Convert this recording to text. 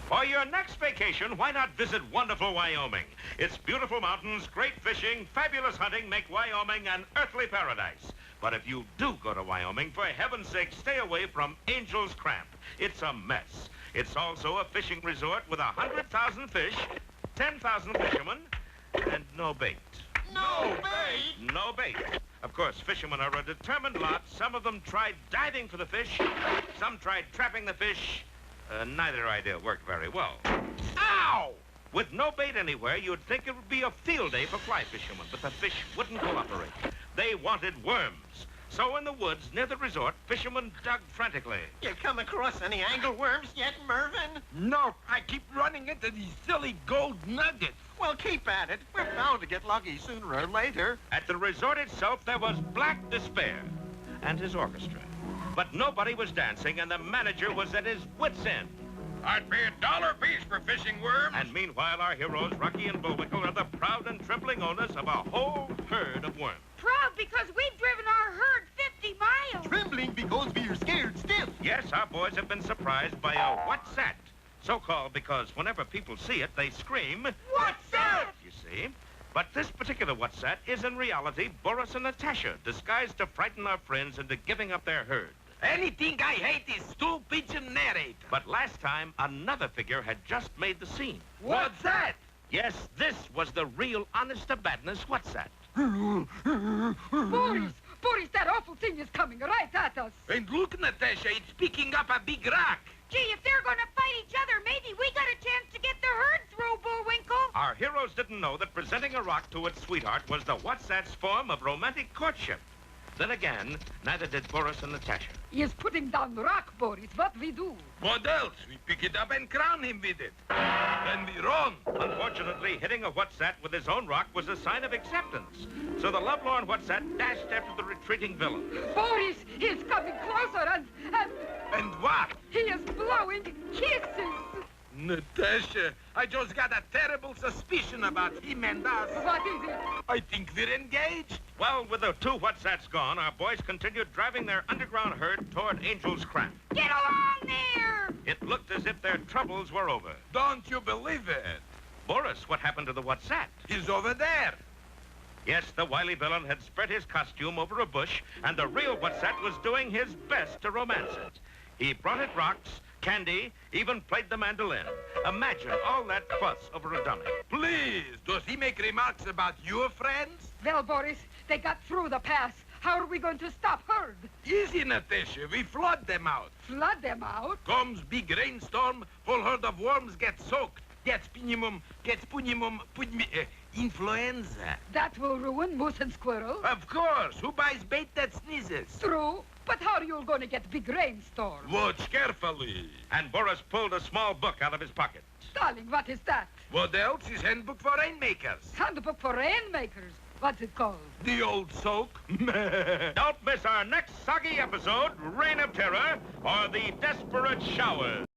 For your next vacation, why not visit wonderful Wyoming? Its beautiful mountains, great fishing, fabulous hunting make Wyoming an earthly paradise. But if you do go to Wyoming, for heaven's sake, stay away from Angel's Cramp. It's a mess. It's also a fishing resort with 100,000 fish, 10,000 fishermen, and no bait. No bait? No bait. Of course, fishermen are a determined lot. Some of them tried diving for the fish. Some tried trapping the fish. Neither idea worked very well. Ow! With no bait anywhere, you'd think it would be a field day for fly fishermen, but the fish wouldn't cooperate. They wanted worms. So in the woods near the resort, fishermen dug frantically. You come across any angleworms yet, Mervyn? No, I keep running into these silly gold nuggets. Well, keep at it. We're bound to get lucky sooner or later. At the resort itself, there was Black Despair and his orchestra. But nobody was dancing, and the manager was at his wit's end. I'd pay $1 apiece for fishing worms. And meanwhile, our heroes, Rocky and Bullwinkle, are the proud and trembling owners of a whole herd of worms. Proud because we've driven our herd 50 miles. Trembling because we're scared stiff. Yes, our boys have been surprised by a Whatsthat. So-called because whenever people see it, they scream, Whatsthat? You see? But this particular Whatsthat is in reality Boris and Natasha, disguised to frighten our friends into giving up their herd. Anything I hate is stool pigeon narrator. But last time, another figure had just made the scene. What's that? Yes, this was the real honest-to-badness Whatsthat. Boris, that awful thing is coming right at us. And look, Natasha, it's picking up a big rock. Gee, if they're going to fight each other, maybe we got a chance to get the herd through, Bullwinkle. Our heroes didn't know that presenting a rock to its sweetheart was the Whatsthat's form of romantic courtship. Then again, neither did Boris and Natasha. He is putting down the rock, Boris. What we do? What else? We pick it up and crown him with it. Then we run. Unfortunately, hitting a Whatsthat with his own rock was a sign of acceptance. So the lovelorn Whatsthat dashed after the retreating villain. Boris, he's coming closer and... And what? He is blowing kisses. Natasha, I just got a terrible suspicion about him and us. What is it? I think we're engaged. Well, with the two Whatsats gone, our boys continued driving their underground herd toward Angel's Cramp. Get along there! It looked as if their troubles were over. Don't you believe it? Boris, what happened to the Whatsat? He's over there. Yes, the wily villain had spread his costume over a bush, and the real Whatsat was doing his best to romance it. He brought it rocks, candy, even played the mandolin. Imagine all that fuss over a dummy. Please, does he make remarks about your friends? Well, Boris, they got through the pass. How are we going to stop herd? Easy, Natasha. We flood them out. Flood them out? Comes big rainstorm, whole herd of worms get soaked. Gets influenza. That will ruin moose and squirrel. Of course. Who buys bait that sneezes? True. But how are you going to get big rainstorm? Watch carefully. And Boris pulled a small book out of his pocket. Darling, what is that? What else is handbook for rainmakers? Handbook for rainmakers. What's it called? The old soak. Don't miss our next soggy episode, Reign of Terror, or The Desperate Showers.